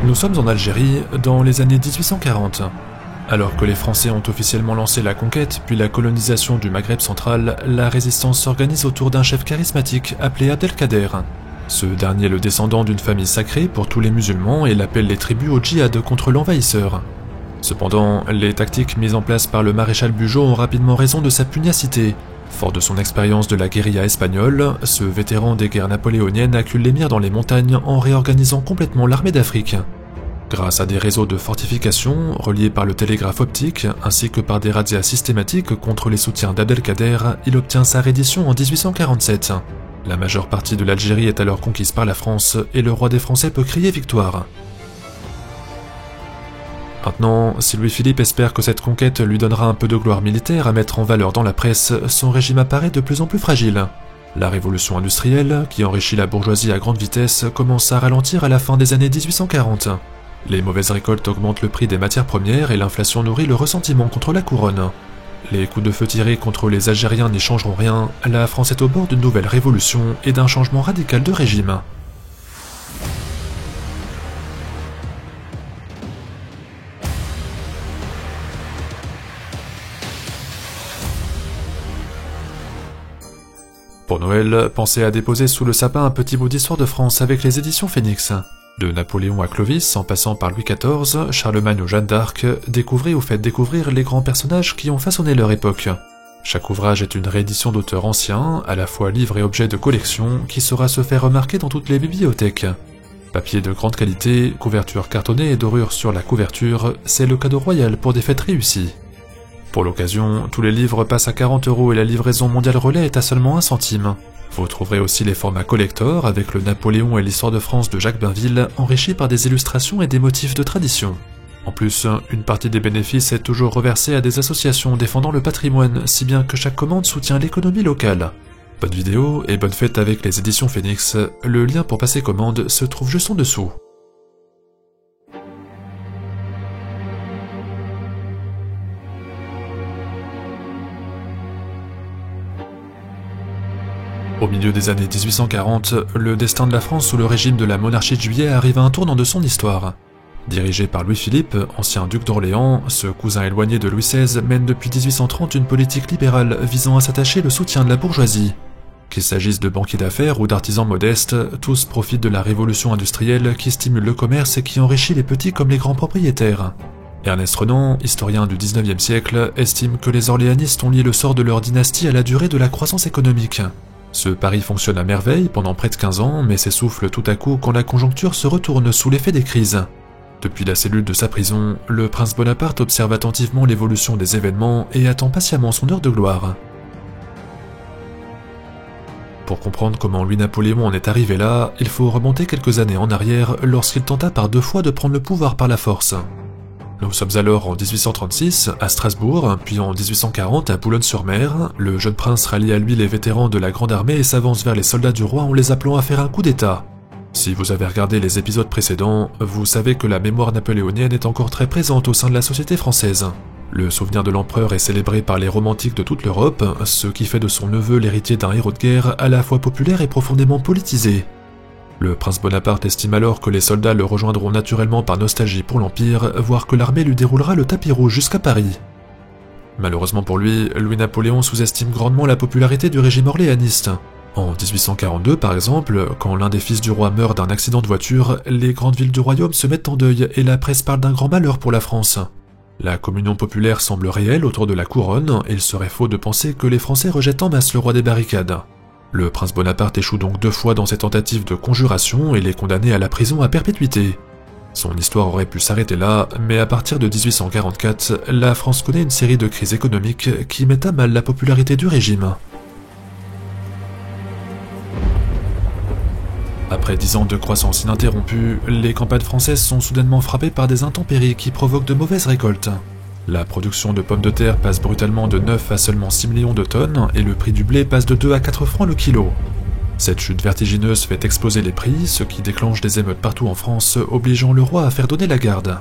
Nous sommes en Algérie, dans les années 1840. Alors que les Français ont officiellement lancé la conquête, puis la colonisation du Maghreb central, la résistance s'organise autour d'un chef charismatique appelé Abdelkader. Ce dernier est le descendant d'une famille sacrée pour tous les musulmans et l'appelle les tribus au djihad contre l'envahisseur. Cependant, les tactiques mises en place par le maréchal Bugeaud ont rapidement raison de sa pugnacité. Fort de son expérience de la guérilla espagnole, ce vétéran des guerres napoléoniennes accule l'émir dans les montagnes en réorganisant complètement l'armée d'Afrique. Grâce à des réseaux de fortifications, reliés par le télégraphe optique, ainsi que par des razzias systématiques contre les soutiens d'Abdelkader, il obtient sa reddition en 1847. La majeure partie de l'Algérie est alors conquise par la France, et le roi des Français peut crier victoire. Maintenant, si Louis-Philippe espère que cette conquête lui donnera un peu de gloire militaire à mettre en valeur dans la presse, son régime apparaît de plus en plus fragile. La révolution industrielle, qui enrichit la bourgeoisie à grande vitesse, commence à ralentir à la fin des années 1840. Les mauvaises récoltes augmentent le prix des matières premières et l'inflation nourrit le ressentiment contre la couronne. Les coups de feu tirés contre les Algériens n'y changeront rien, la France est au bord d'une nouvelle révolution et d'un changement radical de régime. Pour Noël, pensez à déposer sous le sapin un petit bout d'histoire de France avec les éditions Phoenix. De Napoléon à Clovis, en passant par Louis XIV, Charlemagne ou Jeanne d'Arc, découvrez ou faites découvrir les grands personnages qui ont façonné leur époque. Chaque ouvrage est une réédition d'auteurs anciens, à la fois livre et objet de collection, qui saura se faire remarquer dans toutes les bibliothèques. Papier de grande qualité, couverture cartonnée et dorure sur la couverture, c'est le cadeau royal pour des fêtes réussies. Pour l'occasion, tous les livres passent à 40 € et la livraison mondiale relais est à seulement 1 centime. Vous trouverez aussi les formats collector avec le Napoléon et l'histoire de France de Jacques Bainville, enrichis par des illustrations et des motifs de tradition. En plus, une partie des bénéfices est toujours reversée à des associations défendant le patrimoine, si bien que chaque commande soutient l'économie locale. Bonne vidéo et bonne fête avec les éditions Phoenix, le lien pour passer commande se trouve juste en dessous. Au milieu des années 1840, le destin de la France sous le régime de la monarchie de Juillet arrive à un tournant de son histoire. Dirigé par Louis-Philippe, ancien duc d'Orléans, ce cousin éloigné de Louis XVI mène depuis 1830 une politique libérale visant à s'attacher le soutien de la bourgeoisie. Qu'il s'agisse de banquiers d'affaires ou d'artisans modestes, tous profitent de la révolution industrielle qui stimule le commerce et qui enrichit les petits comme les grands propriétaires. Ernest Renan, historien du XIXe siècle, estime que les orléanistes ont lié le sort de leur dynastie à la durée de la croissance économique. Ce pari fonctionne à merveille pendant près de 15 ans, mais s'essouffle tout à coup quand la conjoncture se retourne sous l'effet des crises. Depuis la cellule de sa prison, le prince Bonaparte observe attentivement l'évolution des événements et attend patiemment son heure de gloire. Pour comprendre comment Louis-Napoléon en est arrivé là, il faut remonter quelques années en arrière lorsqu'il tenta par 2 fois de prendre le pouvoir par la force. Nous sommes alors en 1836 à Strasbourg, puis en 1840 à Boulogne-sur-Mer. Le jeune prince rallie à lui les vétérans de la Grande Armée et s'avance vers les soldats du roi en les appelant à faire un coup d'état. Si vous avez regardé les épisodes précédents, vous savez que la mémoire napoléonienne est encore très présente au sein de la société française. Le souvenir de l'empereur est célébré par les romantiques de toute l'Europe, ce qui fait de son neveu l'héritier d'un héros de guerre à la fois populaire et profondément politisé. Le prince Bonaparte estime alors que les soldats le rejoindront naturellement par nostalgie pour l'Empire, voire que l'armée lui déroulera le tapis rouge jusqu'à Paris. Malheureusement pour lui, Louis-Napoléon sous-estime grandement la popularité du régime orléaniste. En 1842 par exemple, quand l'un des fils du roi meurt d'un accident de voiture, les grandes villes du royaume se mettent en deuil et la presse parle d'un grand malheur pour la France. La communion populaire semble réelle autour de la couronne, et il serait faux de penser que les Français rejettent en masse le roi des barricades. Le prince Bonaparte échoue donc 2 fois dans ses tentatives de conjuration et il est condamné à la prison à perpétuité. Son histoire aurait pu s'arrêter là, mais à partir de 1844, la France connaît une série de crises économiques qui mettent à mal la popularité du régime. Après 10 ans de croissance ininterrompue, les campagnes françaises sont soudainement frappées par des intempéries qui provoquent de mauvaises récoltes. La production de pommes de terre passe brutalement de 9 à seulement 6 millions de tonnes et le prix du blé passe de 2 à 4 francs le kilo. Cette chute vertigineuse fait exploser les prix, ce qui déclenche des émeutes partout en France, obligeant le roi à faire donner la garde.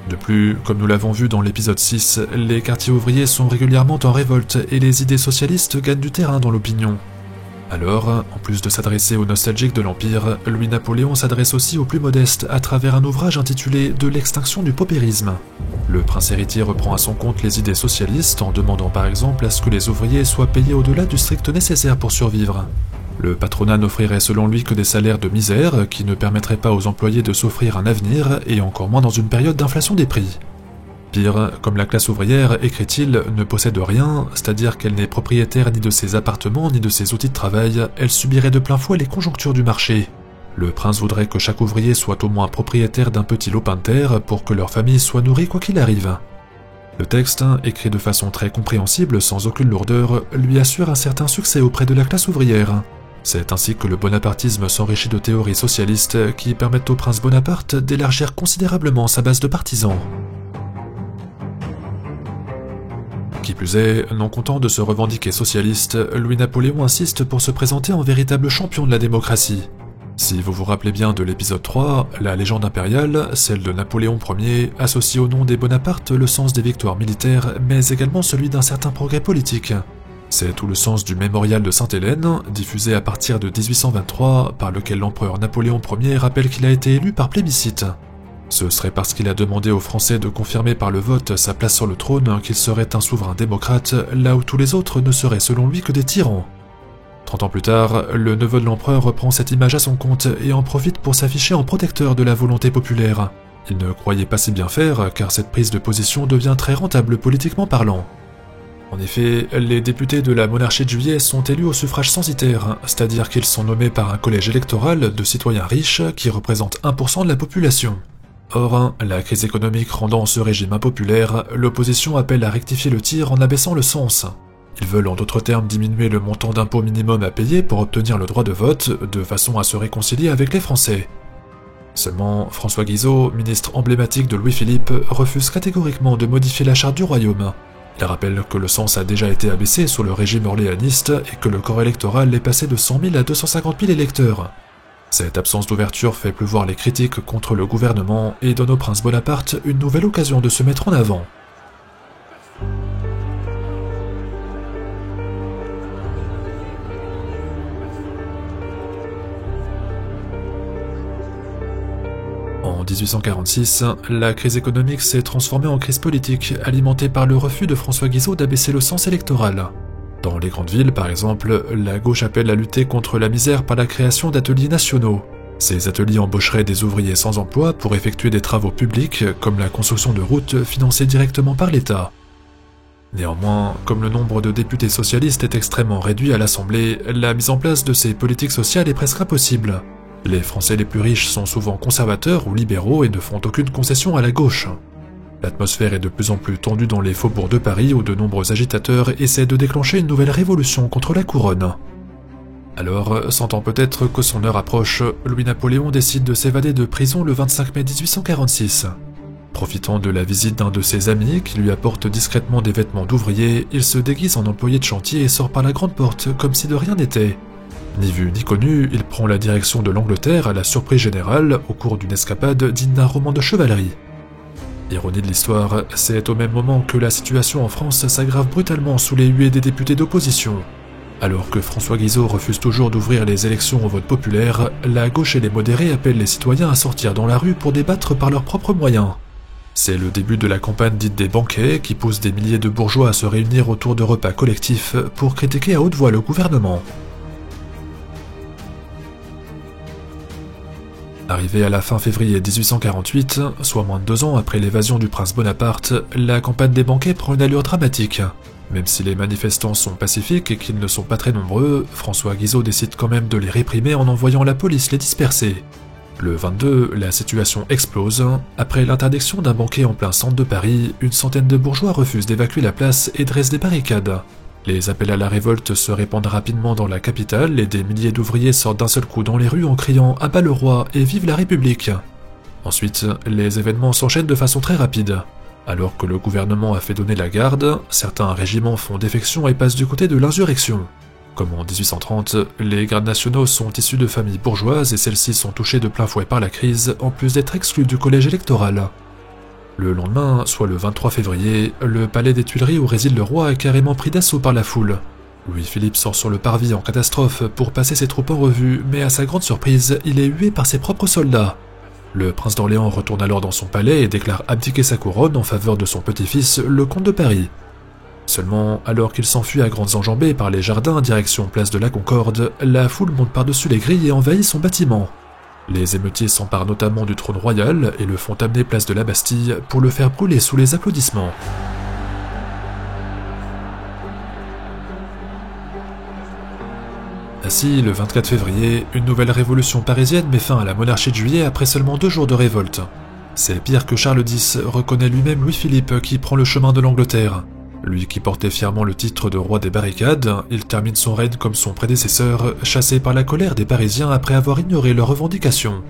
De plus, comme nous l'avons vu dans l'épisode 6, les quartiers ouvriers sont régulièrement en révolte et les idées socialistes gagnent du terrain dans l'opinion. Alors, en plus de s'adresser aux nostalgiques de l'Empire, Louis-Napoléon s'adresse aussi aux plus modestes à travers un ouvrage intitulé « De l'extinction du paupérisme ». Le prince héritier reprend à son compte les idées socialistes en demandant par exemple à ce que les ouvriers soient payés au-delà du strict nécessaire pour survivre. Le patronat n'offrirait selon lui que des salaires de misère qui ne permettraient pas aux employés de s'offrir un avenir et encore moins dans une période d'inflation des prix. Pire, comme la classe ouvrière, écrit-il, ne possède rien, c'est-à-dire qu'elle n'est propriétaire ni de ses appartements ni de ses outils de travail, elle subirait de plein fouet les conjonctures du marché. Le prince voudrait que chaque ouvrier soit au moins propriétaire d'un petit lopin de terre pour que leur famille soit nourrie quoi qu'il arrive. Le texte, écrit de façon très compréhensible sans aucune lourdeur, lui assure un certain succès auprès de la classe ouvrière. C'est ainsi que le bonapartisme s'enrichit de théories socialistes qui permettent au prince Bonaparte d'élargir considérablement sa base de partisans. Qui plus est, non content de se revendiquer socialiste, Louis-Napoléon insiste pour se présenter en véritable champion de la démocratie. Si vous vous rappelez bien de l'épisode 3, la légende impériale, celle de Napoléon Ier, associe au nom des Bonaparte le sens des victoires militaires, mais également celui d'un certain progrès politique. C'est tout le sens du mémorial de Sainte-Hélène, diffusé à partir de 1823, par lequel l'empereur Napoléon Ier rappelle qu'il a été élu par plébiscite. Ce serait parce qu'il a demandé aux Français de confirmer par le vote sa place sur le trône qu'il serait un souverain démocrate, là où tous les autres ne seraient selon lui que des tyrans. 30 ans plus tard, le neveu de l'empereur reprend cette image à son compte et en profite pour s'afficher en protecteur de la volonté populaire. Il ne croyait pas si bien faire, car cette prise de position devient très rentable politiquement parlant. En effet, les députés de la monarchie de Juillet sont élus au suffrage censitaire, c'est-à-dire qu'ils sont nommés par un collège électoral de citoyens riches qui représentent 1% de la population. Or, la crise économique rendant ce régime impopulaire, l'opposition appelle à rectifier le tir en abaissant le cens. Ils veulent en d'autres termes diminuer le montant d'impôt minimum à payer pour obtenir le droit de vote, de façon à se réconcilier avec les Français. Seulement, François Guizot, ministre emblématique de Louis-Philippe, refuse catégoriquement de modifier la charte du royaume. Il rappelle que le cens a déjà été abaissé sous le régime orléaniste et que le corps électoral est passé de 100 000 à 250 000 électeurs. Cette absence d'ouverture fait pleuvoir les critiques contre le gouvernement et donne au prince Bonaparte une nouvelle occasion de se mettre en avant. En 1846, la crise économique s'est transformée en crise politique, alimentée par le refus de François Guizot d'abaisser le cens électoral. Dans les grandes villes, par exemple, la gauche appelle à lutter contre la misère par la création d'ateliers nationaux. Ces ateliers embaucheraient des ouvriers sans emploi pour effectuer des travaux publics, comme la construction de routes financées directement par l'État. Néanmoins, comme le nombre de députés socialistes est extrêmement réduit à l'Assemblée, la mise en place de ces politiques sociales est presque impossible. Les Français les plus riches sont souvent conservateurs ou libéraux et ne font aucune concession à la gauche. L'atmosphère est de plus en plus tendue dans les faubourgs de Paris où de nombreux agitateurs essaient de déclencher une nouvelle révolution contre la couronne. Alors, sentant peut-être que son heure approche, Louis-Napoléon décide de s'évader de prison le 25 mai 1846. Profitant de la visite d'un de ses amis qui lui apporte discrètement des vêtements d'ouvrier, il se déguise en employé de chantier et sort par la grande porte comme si de rien n'était. Ni vu ni connu, il prend la direction de l'Angleterre à la surprise générale au cours d'une escapade digne d'un roman de chevalerie. Ironie de l'histoire, c'est au même moment que la situation en France s'aggrave brutalement sous les huées des députés d'opposition. Alors que François Guizot refuse toujours d'ouvrir les élections au vote populaire, la gauche et les modérés appellent les citoyens à sortir dans la rue pour débattre par leurs propres moyens. C'est le début de la campagne dite des banquets qui pousse des milliers de bourgeois à se réunir autour de repas collectifs pour critiquer à haute voix le gouvernement. Arrivé à la fin février 1848, soit moins de 2 ans après l'évasion du prince Bonaparte, la campagne des banquets prend une allure dramatique. Même si les manifestants sont pacifiques et qu'ils ne sont pas très nombreux, François Guizot décide quand même de les réprimer en envoyant la police les disperser. Le 22, la situation explose. Après l'interdiction d'un banquet en plein centre de Paris, une centaine de bourgeois refusent d'évacuer la place et dressent des barricades. Les appels à la révolte se répandent rapidement dans la capitale et des milliers d'ouvriers sortent d'un seul coup dans les rues en criant « À bas le roi et vive la République !» Ensuite, les événements s'enchaînent de façon très rapide. Alors que le gouvernement a fait donner la garde, certains régiments font défection et passent du côté de l'insurrection. Comme en 1830, les gardes nationaux sont issus de familles bourgeoises et celles-ci sont touchées de plein fouet par la crise, en plus d'être exclues du collège électoral. Le lendemain, soit le 23 février, le palais des Tuileries où réside le roi est carrément pris d'assaut par la foule. Louis-Philippe sort sur le parvis en catastrophe pour passer ses troupes en revue, mais à sa grande surprise, il est hué par ses propres soldats. Le prince d'Orléans retourne alors dans son palais et déclare abdiquer sa couronne en faveur de son petit-fils, le comte de Paris. Seulement, alors qu'il s'enfuit à grandes enjambées par les jardins direction place de la Concorde, la foule monte par-dessus les grilles et envahit son bâtiment. Les émeutiers s'emparent notamment du trône royal et le font amener place de la Bastille pour le faire brûler sous les applaudissements. Ainsi, le 24 février, une nouvelle révolution parisienne met fin à la monarchie de Juillet après seulement 2 jours de révolte. C'est pire que Charles X reconnaît lui-même Louis-Philippe qui prend le chemin de l'Angleterre. Lui qui portait fièrement le titre de roi des barricades, il termine son règne comme son prédécesseur, chassé par la colère des Parisiens après avoir ignoré leurs revendications.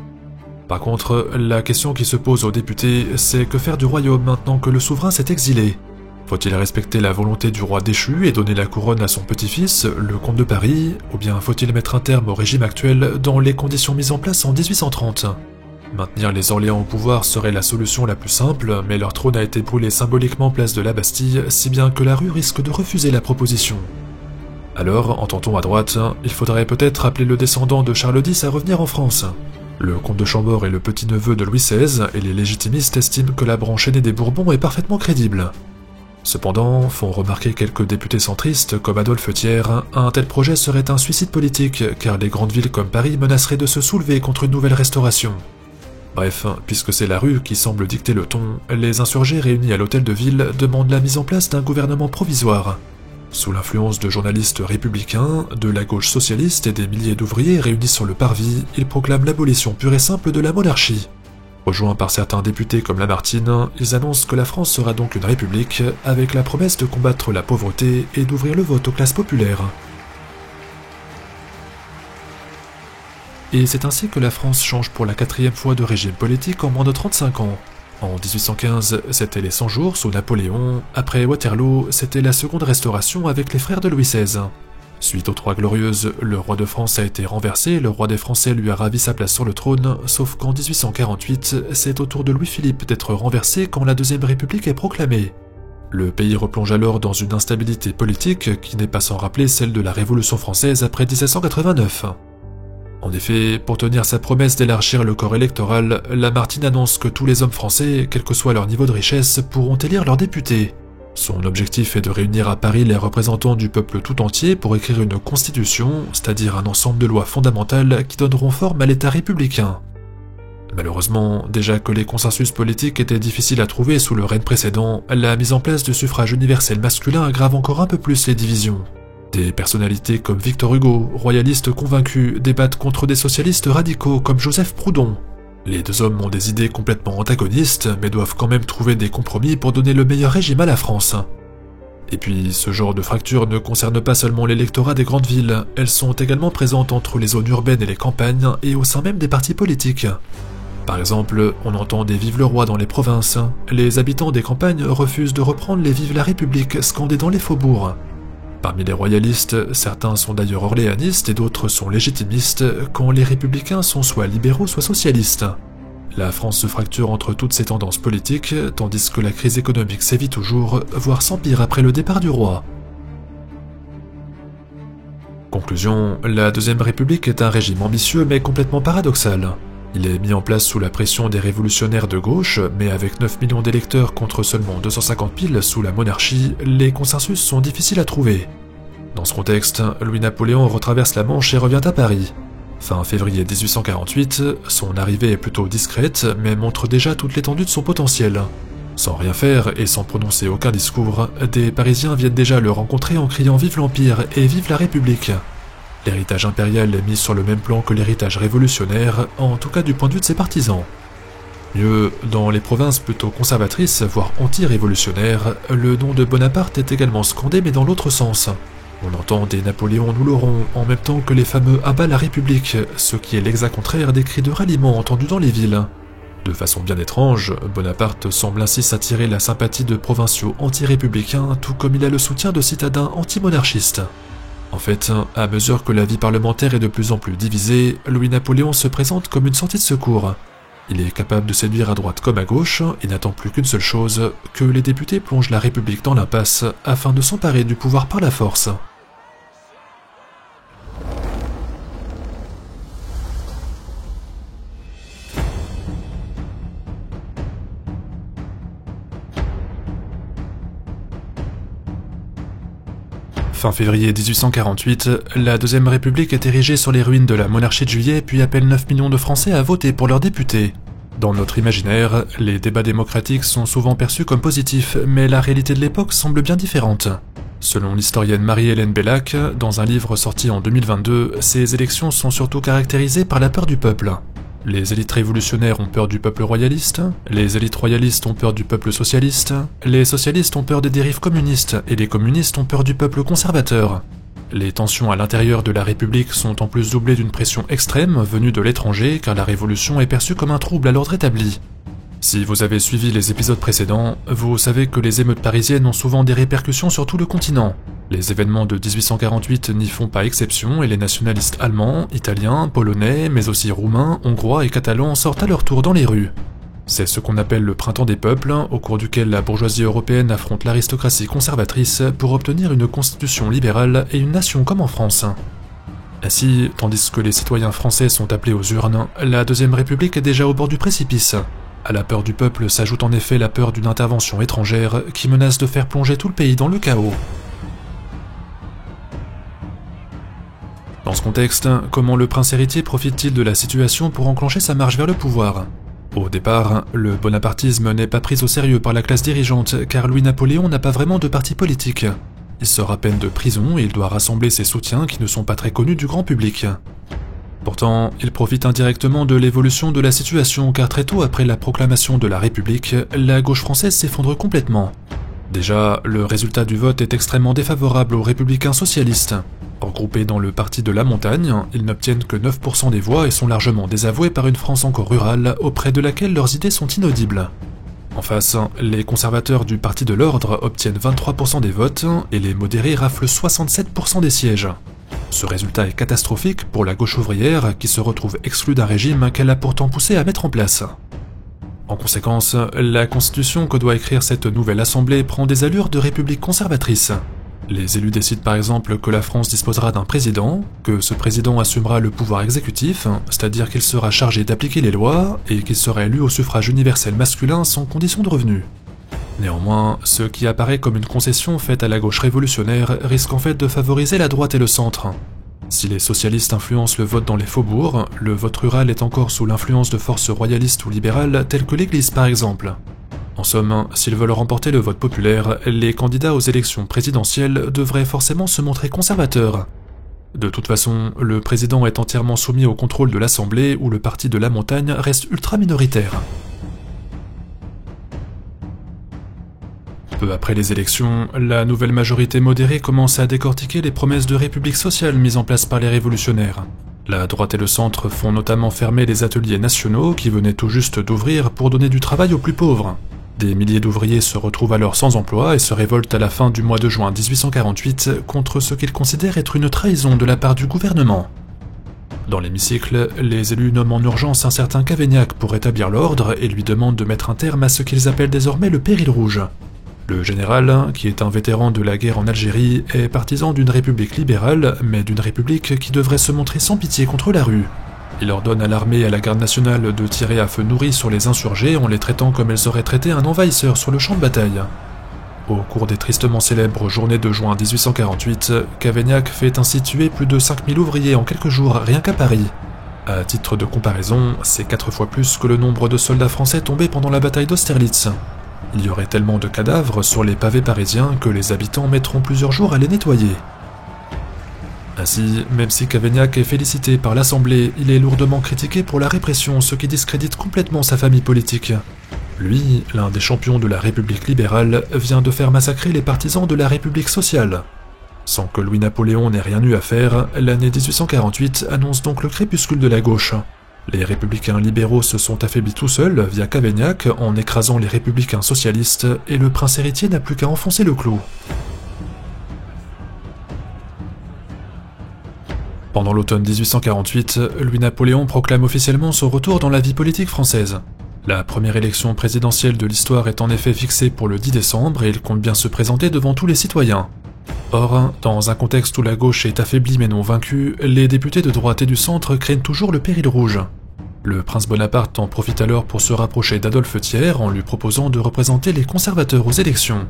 Par contre, la question qui se pose aux députés, c'est que faire du royaume maintenant que le souverain s'est exilé? Faut-il respecter la volonté du roi déchu et donner la couronne à son petit-fils, le comte de Paris, ou bien faut-il mettre un terme au régime actuel dans les conditions mises en place en 1830 ? Maintenir les Orléans au pouvoir serait la solution la plus simple, mais leur trône a été brûlé symboliquement place de la Bastille, si bien que la rue risque de refuser la proposition. Alors, entend-on à droite, il faudrait peut-être appeler le descendant de Charles X à revenir en France. Le comte de Chambord est le petit-neveu de Louis XVI, et les légitimistes estiment que la branche aînée des Bourbons est parfaitement crédible. Cependant, font remarquer quelques députés centristes comme Adolphe Thiers, un tel projet serait un suicide politique, car les grandes villes comme Paris menaceraient de se soulever contre une nouvelle restauration. Bref, puisque c'est la rue qui semble dicter le ton, les insurgés réunis à l'hôtel de ville demandent la mise en place d'un gouvernement provisoire. Sous l'influence de journalistes républicains, de la gauche socialiste et des milliers d'ouvriers réunis sur le parvis, ils proclament l'abolition pure et simple de la monarchie. Rejoints par certains députés comme Lamartine, ils annoncent que la France sera donc une république, avec la promesse de combattre la pauvreté et d'ouvrir le vote aux classes populaires. Et c'est ainsi que la France change pour la 4e fois de régime politique en moins de 35 ans. En 1815, c'était les 100 jours sous Napoléon, après Waterloo, c'était la seconde restauration avec les frères de Louis XVI. Suite aux Trois Glorieuses, le roi de France a été renversé, le roi des Français lui a ravi sa place sur le trône, sauf qu'en 1848, c'est au tour de Louis-Philippe d'être renversé quand la Deuxième République est proclamée. Le pays replonge alors dans une instabilité politique qui n'est pas sans rappeler celle de la Révolution française après 1789. En effet, pour tenir sa promesse d'élargir le corps électoral, Lamartine annonce que tous les hommes français, quel que soit leur niveau de richesse, pourront élire leurs députés. Son objectif est de réunir à Paris les représentants du peuple tout entier pour écrire une constitution, c'est-à-dire un ensemble de lois fondamentales qui donneront forme à l'État républicain. Malheureusement, déjà que les consensus politiques étaient difficiles à trouver sous le règne précédent, la mise en place du suffrage universel masculin aggrave encore un peu plus les divisions. Des personnalités comme Victor Hugo, royalistes convaincus, débattent contre des socialistes radicaux comme Joseph Proudhon. Les deux hommes ont des idées complètement antagonistes, mais doivent quand même trouver des compromis pour donner le meilleur régime à la France. Et puis, ce genre de fractures ne concerne pas seulement l'électorat des grandes villes, elles sont également présentes entre les zones urbaines et les campagnes, et au sein même des partis politiques. Par exemple, on entend des Vive le roi dans les provinces, les habitants des campagnes refusent de reprendre les Vive la République scandés dans les faubourgs. Parmi les royalistes, certains sont d'ailleurs orléanistes et d'autres sont légitimistes, quand les républicains sont soit libéraux soit socialistes. La France se fracture entre toutes ces tendances politiques, tandis que la crise économique sévit toujours, voire s'empire après le départ du roi. Conclusion, la Deuxième République est un régime ambitieux mais complètement paradoxal. Il est mis en place sous la pression des révolutionnaires de gauche, mais avec 9 millions d'électeurs contre seulement 250 000 sous la monarchie, les consensus sont difficiles à trouver. Dans ce contexte, Louis-Napoléon retraverse la Manche et revient à Paris. Fin février 1848, son arrivée est plutôt discrète, mais montre déjà toute l'étendue de son potentiel. Sans rien faire et sans prononcer aucun discours, des Parisiens viennent déjà le rencontrer en criant « Vive l'Empire » et « Vive la République ». L'héritage impérial est mis sur le même plan que l'héritage révolutionnaire, en tout cas du point de vue de ses partisans. Mieux, dans les provinces plutôt conservatrices, voire anti-révolutionnaires, le nom de Bonaparte est également scandé mais dans l'autre sens. On entend des Napoléon nous l'aurons en même temps que les fameux « Abat la République », ce qui est l'exact contraire des cris de ralliement entendus dans les villes. De façon bien étrange, Bonaparte semble ainsi s'attirer la sympathie de provinciaux anti-républicains, tout comme il a le soutien de citadins anti-monarchistes. En fait, à mesure que la vie parlementaire est de plus en plus divisée, Louis-Napoléon se présente comme une sortie de secours. Il est capable de séduire à droite comme à gauche, et n'attend plus qu'une seule chose, que les députés plongent la République dans l'impasse afin de s'emparer du pouvoir par la force. Fin février 1848, la Deuxième République est érigée sur les ruines de la monarchie de Juillet puis appelle 9 millions de Français à voter pour leurs députés. Dans notre imaginaire, les débats démocratiques sont souvent perçus comme positifs, mais la réalité de l'époque semble bien différente. Selon l'historienne Marie-Hélène Bellac, dans un livre sorti en 2022, ces élections sont surtout caractérisées par la peur du peuple. Les élites révolutionnaires ont peur du peuple royaliste, les élites royalistes ont peur du peuple socialiste, les socialistes ont peur des dérives communistes et les communistes ont peur du peuple conservateur. Les tensions à l'intérieur de la République sont en plus doublées d'une pression extrême venue de l'étranger car la révolution est perçue comme un trouble à l'ordre établi. Si vous avez suivi les épisodes précédents, vous savez que les émeutes parisiennes ont souvent des répercussions sur tout le continent. Les événements de 1848 n'y font pas exception et les nationalistes allemands, italiens, polonais, mais aussi roumains, hongrois et catalans sortent à leur tour dans les rues. C'est ce qu'on appelle le printemps des peuples, au cours duquel la bourgeoisie européenne affronte l'aristocratie conservatrice pour obtenir une constitution libérale et une nation comme en France. Ainsi, tandis que les citoyens français sont appelés aux urnes, la Deuxième République est déjà au bord du précipice. À la peur du peuple s'ajoute en effet la peur d'une intervention étrangère qui menace de faire plonger tout le pays dans le chaos. Dans ce contexte, comment le prince héritier profite-t-il de la situation pour enclencher sa marche vers le pouvoir ? Au départ, le bonapartisme n'est pas pris au sérieux par la classe dirigeante car Louis-Napoléon n'a pas vraiment de parti politique. Il sort à peine de prison et il doit rassembler ses soutiens qui ne sont pas très connus du grand public. Pourtant, il profite indirectement de l'évolution de la situation car très tôt après la proclamation de la République, la gauche française s'effondre complètement. Déjà, le résultat du vote est extrêmement défavorable aux républicains socialistes. Regroupés dans le parti de la montagne, ils n'obtiennent que 9% des voix et sont largement désavoués par une France encore rurale auprès de laquelle leurs idées sont inaudibles. En face, les conservateurs du parti de l'ordre obtiennent 23% des votes et les modérés raflent 67% des sièges. Ce résultat est catastrophique pour la gauche ouvrière qui se retrouve exclue d'un régime qu'elle a pourtant poussé à mettre en place. En conséquence, la constitution que doit écrire cette nouvelle assemblée prend des allures de république conservatrice. Les élus décident par exemple que la France disposera d'un président, que ce président assumera le pouvoir exécutif, c'est-à-dire qu'il sera chargé d'appliquer les lois et qu'il sera élu au suffrage universel masculin sans condition de revenu. Néanmoins, ce qui apparaît comme une concession faite à la gauche révolutionnaire risque en fait de favoriser la droite et le centre. Si les socialistes influencent le vote dans les faubourgs, le vote rural est encore sous l'influence de forces royalistes ou libérales telles que l'Église par exemple. En somme, s'ils veulent remporter le vote populaire, les candidats aux élections présidentielles devraient forcément se montrer conservateurs. De toute façon, le président est entièrement soumis au contrôle de l'Assemblée où le parti de la montagne reste ultra minoritaire. Peu après les élections, la nouvelle majorité modérée commence à décortiquer les promesses de république sociale mises en place par les révolutionnaires. La droite et le centre font notamment fermer les ateliers nationaux qui venaient tout juste d'ouvrir pour donner du travail aux plus pauvres. Des milliers d'ouvriers se retrouvent alors sans emploi et se révoltent à la fin du mois de juin 1848 contre ce qu'ils considèrent être une trahison de la part du gouvernement. Dans l'hémicycle, les élus nomment en urgence un certain Cavaignac pour rétablir l'ordre et lui demandent de mettre un terme à ce qu'ils appellent désormais le péril rouge. Le général, qui est un vétéran de la guerre en Algérie, est partisan d'une république libérale, mais d'une république qui devrait se montrer sans pitié contre la rue. Il ordonne à l'armée et à la garde nationale de tirer à feu nourri sur les insurgés en les traitant comme elles auraient traité un envahisseur sur le champ de bataille. Au cours des tristement célèbres journées de juin 1848, Cavaignac fait ainsi tuer plus de 5000 ouvriers en quelques jours rien qu'à Paris. À titre de comparaison, c'est 4 fois plus que le nombre de soldats français tombés pendant la bataille d'Austerlitz. Il y aurait tellement de cadavres sur les pavés parisiens que les habitants mettront plusieurs jours à les nettoyer. Ainsi, même si Cavaignac est félicité par l'Assemblée, il est lourdement critiqué pour la répression, ce qui discrédite complètement sa famille politique. Lui, l'un des champions de la République libérale, vient de faire massacrer les partisans de la République sociale. Sans que Louis-Napoléon n'ait rien eu à faire, l'année 1848 annonce donc le crépuscule de la gauche. Les républicains libéraux se sont affaiblis tout seuls via Cavaignac en écrasant les républicains socialistes et le prince héritier n'a plus qu'à enfoncer le clou. Pendant l'automne 1848, Louis-Napoléon proclame officiellement son retour dans la vie politique française. La première élection présidentielle de l'histoire est en effet fixée pour le 10 décembre et il compte bien se présenter devant tous les citoyens. Or, dans un contexte où la gauche est affaiblie mais non vaincue, les députés de droite et du centre craignent toujours le péril rouge. Le prince Bonaparte en profite alors pour se rapprocher d'Adolphe Thiers en lui proposant de représenter les conservateurs aux élections.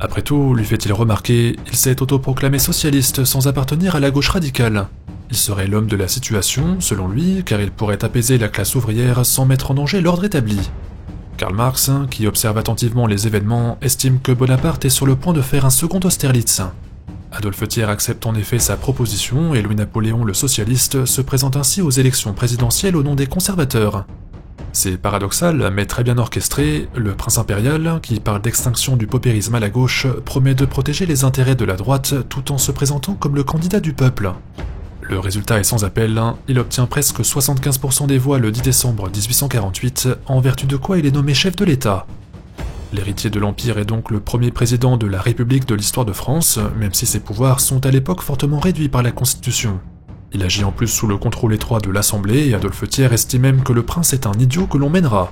Après tout, lui fait-il remarquer, il s'est autoproclamé socialiste sans appartenir à la gauche radicale. Il serait l'homme de la situation, selon lui, car il pourrait apaiser la classe ouvrière sans mettre en danger l'ordre établi. Karl Marx, qui observe attentivement les événements, estime que Bonaparte est sur le point de faire un second Austerlitz. Adolphe Thiers accepte en effet sa proposition et Louis-Napoléon le socialiste se présente ainsi aux élections présidentielles au nom des conservateurs. C'est paradoxal, mais très bien orchestré, le prince impérial, qui parle d'extinction du paupérisme à la gauche, promet de protéger les intérêts de la droite tout en se présentant comme le candidat du peuple. Le résultat est sans appel, il obtient presque 75% des voix le 10 décembre 1848, en vertu de quoi il est nommé chef de l'État. L'héritier de l'Empire est donc le premier président de la République de l'histoire de France, même si ses pouvoirs sont à l'époque fortement réduits par la Constitution. Il agit en plus sous le contrôle étroit de l'Assemblée et Adolphe Thiers estime même que le prince est un idiot que l'on mènera.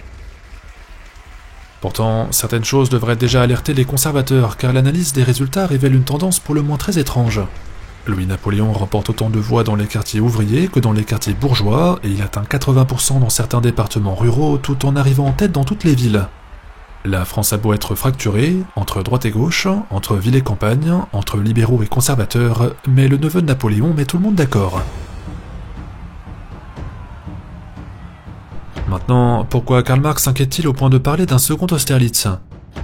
Pourtant, certaines choses devraient déjà alerter les conservateurs car l'analyse des résultats révèle une tendance pour le moins très étrange. Louis-Napoléon remporte autant de voix dans les quartiers ouvriers que dans les quartiers bourgeois et il atteint 80% dans certains départements ruraux tout en arrivant en tête dans toutes les villes. La France a beau être fracturée, entre droite et gauche, entre ville et campagne, entre libéraux et conservateurs, mais le neveu de Napoléon met tout le monde d'accord. Maintenant, pourquoi Karl Marx s'inquiète-t-il au point de parler d'un second Austerlitz ?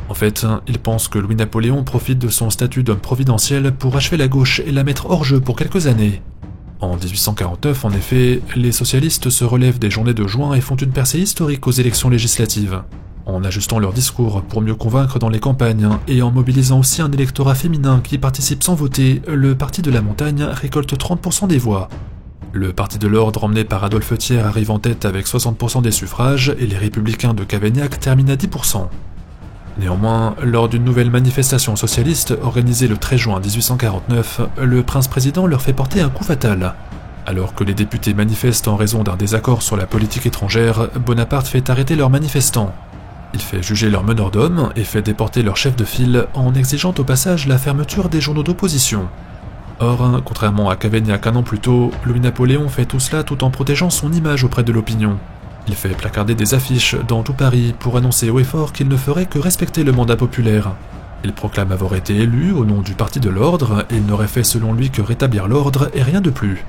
En fait, il pense que Louis-Napoléon profite de son statut d'homme providentiel pour achever la gauche et la mettre hors jeu pour quelques années. En 1849, en effet, les socialistes se relèvent des journées de juin et font une percée historique aux élections législatives. En ajustant leur discours pour mieux convaincre dans les campagnes et en mobilisant aussi un électorat féminin qui participe sans voter, le Parti de la Montagne récolte 30% des voix. Le Parti de l'Ordre emmené par Adolphe Thiers arrive en tête avec 60% des suffrages et les Républicains de Cavaignac terminent à 10%. Néanmoins, lors d'une nouvelle manifestation socialiste organisée le 13 juin 1849, le prince-président leur fait porter un coup fatal. Alors que les députés manifestent en raison d'un désaccord sur la politique étrangère, Bonaparte fait arrêter leurs manifestants. Il fait juger leurs meneurs d'hommes et fait déporter leur chef de file en exigeant au passage la fermeture des journaux d'opposition. Or, contrairement à Cavaignac un an plus tôt, Louis-Napoléon fait tout cela tout en protégeant son image auprès de l'opinion. Il fait placarder des affiches dans tout Paris pour annoncer haut et fort qu'il ne ferait que respecter le mandat populaire. Il proclame avoir été élu au nom du Parti de l'Ordre et il n'aurait fait selon lui que rétablir l'ordre et rien de plus.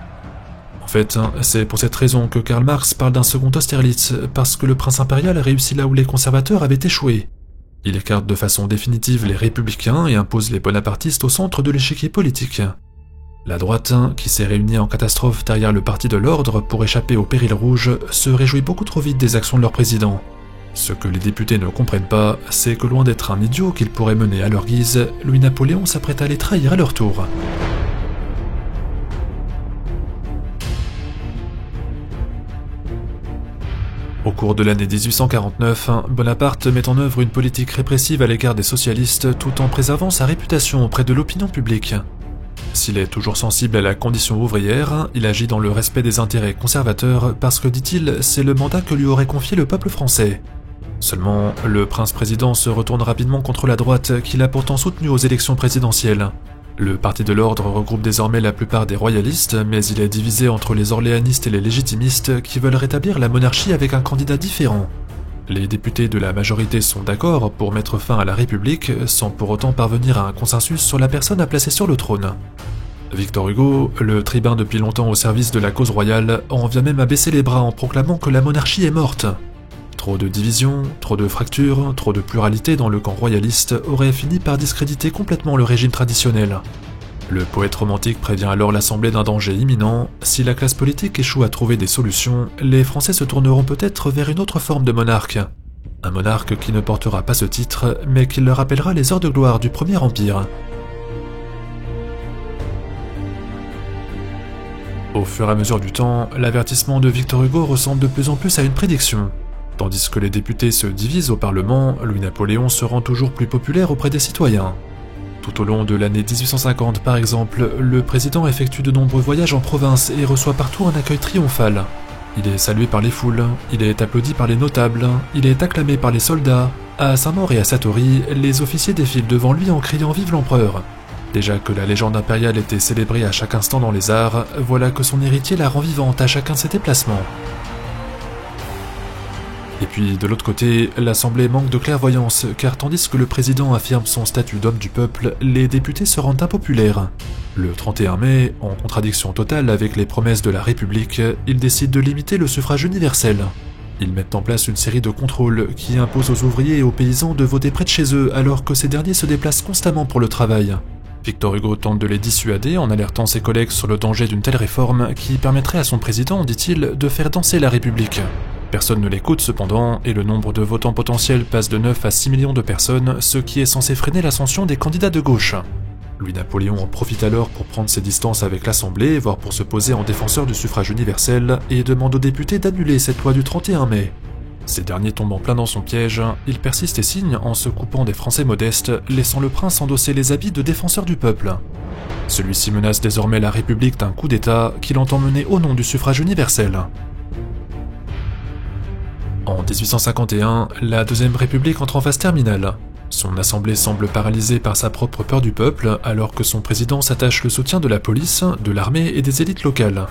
En fait, c'est pour cette raison que Karl Marx parle d'un second Austerlitz, parce que le prince impérial réussit là où les conservateurs avaient échoué. Il écarte de façon définitive les républicains et impose les bonapartistes au centre de l'échiquier politique. La droite, qui s'est réunie en catastrophe derrière le Parti de l'Ordre pour échapper au péril rouge, se réjouit beaucoup trop vite des actions de leur président. Ce que les députés ne comprennent pas, c'est que loin d'être un idiot qu'ils pourraient mener à leur guise, Louis-Napoléon s'apprête à les trahir à leur tour. Au cours de l'année 1849, Bonaparte met en œuvre une politique répressive à l'égard des socialistes tout en préservant sa réputation auprès de l'opinion publique. S'il est toujours sensible à la condition ouvrière, il agit dans le respect des intérêts conservateurs parce que, dit-il, c'est le mandat que lui aurait confié le peuple français. Seulement, le prince-président se retourne rapidement contre la droite qu'il a pourtant soutenue aux élections présidentielles. Le Parti de l'Ordre regroupe désormais la plupart des royalistes, mais il est divisé entre les orléanistes et les légitimistes qui veulent rétablir la monarchie avec un candidat différent. Les députés de la majorité sont d'accord pour mettre fin à la République, sans pour autant parvenir à un consensus sur la personne à placer sur le trône. Victor Hugo, le tribun depuis longtemps au service de la cause royale, en vient même à baisser les bras en proclamant que la monarchie est morte. Trop de divisions, trop de fractures, trop de pluralité dans le camp royaliste auraient fini par discréditer complètement le régime traditionnel. Le poète romantique prévient alors l'Assemblée d'un danger imminent. Si la classe politique échoue à trouver des solutions, les Français se tourneront peut-être vers une autre forme de monarque. Un monarque qui ne portera pas ce titre, mais qui leur rappellera les heures de gloire du Premier Empire. Au fur et à mesure du temps, l'avertissement de Victor Hugo ressemble de plus en plus à une prédiction. Tandis que les députés se divisent au Parlement, Louis-Napoléon se rend toujours plus populaire auprès des citoyens. Tout au long de l'année 1850 par exemple, le président effectue de nombreux voyages en province et reçoit partout un accueil triomphal. Il est salué par les foules, il est applaudi par les notables, il est acclamé par les soldats. À Saint-Maur et à Satory, les officiers défilent devant lui en criant « Vive l'empereur !» Déjà que la légende impériale était célébrée à chaque instant dans les arts, voilà que son héritier la rend vivante à chacun de ses déplacements. Et puis de l'autre côté, l'Assemblée manque de clairvoyance, car tandis que le président affirme son statut d'homme du peuple, les députés se rendent impopulaires. Le 31 mai, en contradiction totale avec les promesses de la République, ils décident de limiter le suffrage universel. Ils mettent en place une série de contrôles qui imposent aux ouvriers et aux paysans de voter près de chez eux alors que ces derniers se déplacent constamment pour le travail. Victor Hugo tente de les dissuader en alertant ses collègues sur le danger d'une telle réforme qui permettrait à son président, dit-il, de faire danser la République. Personne ne l'écoute cependant, et le nombre de votants potentiels passe de 9 à 6 millions de personnes, ce qui est censé freiner l'ascension des candidats de gauche. Louis-Napoléon en profite alors pour prendre ses distances avec l'Assemblée, voire pour se poser en défenseur du suffrage universel, et demande aux députés d'annuler cette loi du 31 mai. Ces derniers tombent en plein dans son piège, il persiste et signe en se coupant des Français modestes, laissant le prince endosser les habits de défenseur du peuple. Celui-ci menace désormais la République d'un coup d'État qu'il entend mener au nom du suffrage universel. En 1851, la Deuxième République entre en phase terminale. Son assemblée semble paralysée par sa propre peur du peuple, alors que son président s'attache le soutien de la police, de l'armée et des élites locales.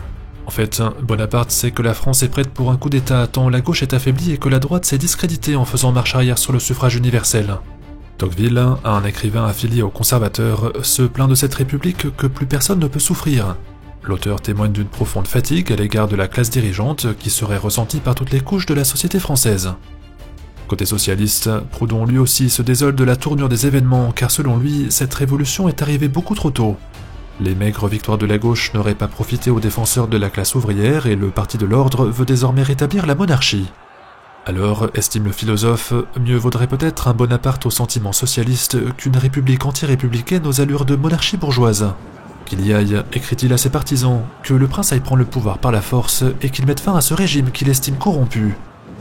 En fait, Bonaparte sait que la France est prête pour un coup d'État tant la gauche est affaiblie et que la droite s'est discréditée en faisant marche arrière sur le suffrage universel. Tocqueville, un écrivain affilié aux conservateurs, se plaint de cette république que plus personne ne peut souffrir. L'auteur témoigne d'une profonde fatigue à l'égard de la classe dirigeante qui serait ressentie par toutes les couches de la société française. Côté socialiste, Proudhon lui aussi se désole de la tournure des événements car selon lui, cette révolution est arrivée beaucoup trop tôt. Les maigres victoires de la gauche n'auraient pas profité aux défenseurs de la classe ouvrière et le Parti de l'Ordre veut désormais rétablir la monarchie. Alors, estime le philosophe, mieux vaudrait peut-être un Bonaparte au sentiment socialiste qu'une république anti-républicaine aux allures de monarchie bourgeoise. Qu'il y aille, écrit-il à ses partisans, que le prince aille prendre le pouvoir par la force et qu'il mette fin à ce régime qu'il estime corrompu.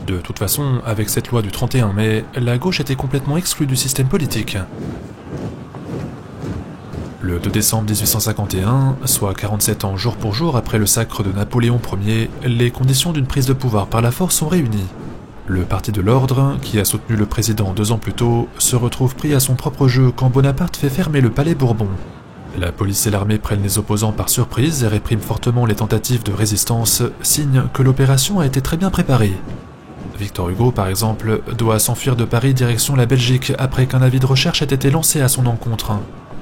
De toute façon, avec cette loi du 31 mai, la gauche était complètement exclue du système politique. Le 2 décembre 1851, soit 47 ans jour pour jour après le sacre de Napoléon Ier, les conditions d'une prise de pouvoir par la force sont réunies. Le Parti de l'Ordre, qui a soutenu le président 2 ans plus tôt, se retrouve pris à son propre jeu quand Bonaparte fait fermer le palais Bourbon. La police et l'armée prennent les opposants par surprise et répriment fortement les tentatives de résistance, signe que l'opération a été très bien préparée. Victor Hugo, par exemple, doit s'enfuir de Paris direction la Belgique après qu'un avis de recherche ait été lancé à son encontre.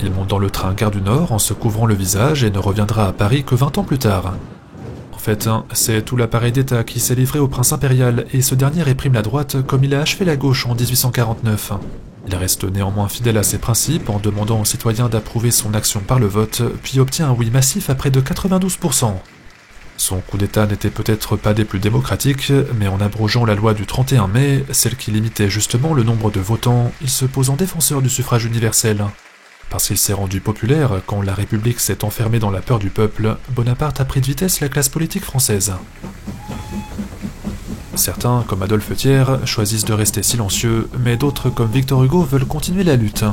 Il monte dans le train Gare du Nord en se couvrant le visage et ne reviendra à Paris que 20 ans plus tard. En fait, c'est tout l'appareil d'État qui s'est livré au prince impérial et ce dernier réprime la droite comme il a achevé la gauche en 1849. Il reste néanmoins fidèle à ses principes en demandant aux citoyens d'approuver son action par le vote, puis obtient un oui massif à près de 92%. Son coup d'État n'était peut-être pas des plus démocratiques, mais en abrogeant la loi du 31 mai, celle qui limitait justement le nombre de votants, il se pose en défenseur du suffrage universel. Parce qu'il s'est rendu populaire quand la République s'est enfermée dans la peur du peuple, Bonaparte a pris de vitesse la classe politique française. Certains, comme Adolphe Thiers, choisissent de rester silencieux, mais d'autres, comme Victor Hugo, veulent continuer la lutte.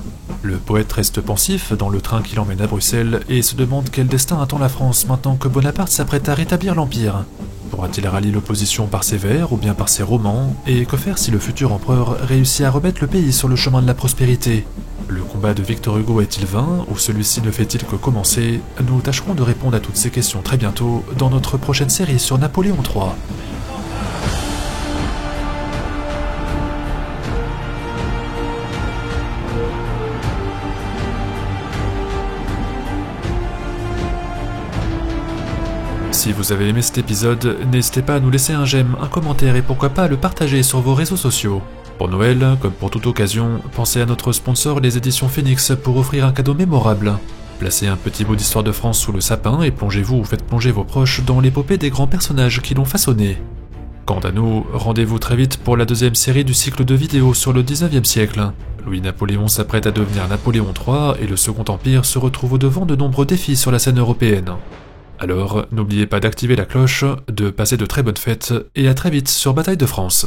Le poète reste pensif dans le train qui l'emmène à Bruxelles et se demande quel destin attend la France maintenant que Bonaparte s'apprête à rétablir l'Empire. Pourra-t-il rallier l'opposition par ses vers ou bien par ses romans? Et que faire si le futur empereur réussit à remettre le pays sur le chemin de la prospérité? Le combat de Victor Hugo est-il vain ou celui-ci ne fait-il que commencer? Nous tâcherons de répondre à toutes ces questions très bientôt dans notre prochaine série sur Napoléon III. Si vous avez aimé cet épisode, n'hésitez pas à nous laisser un j'aime, un commentaire et pourquoi pas à le partager sur vos réseaux sociaux. Pour Noël, comme pour toute occasion, pensez à notre sponsor les éditions Phoenix pour offrir un cadeau mémorable. Placez un petit bout d'histoire de France sous le sapin et plongez-vous ou faites plonger vos proches dans l'épopée des grands personnages qui l'ont façonné. Quant à nous, rendez-vous très vite pour la deuxième série du cycle de vidéos sur le 19e siècle. Louis-Napoléon s'apprête à devenir Napoléon III et le Second Empire se retrouve au devant de nombreux défis sur la scène européenne. Alors, n'oubliez pas d'activer la cloche, de passer de très bonnes fêtes, et à très vite sur Bataille de France.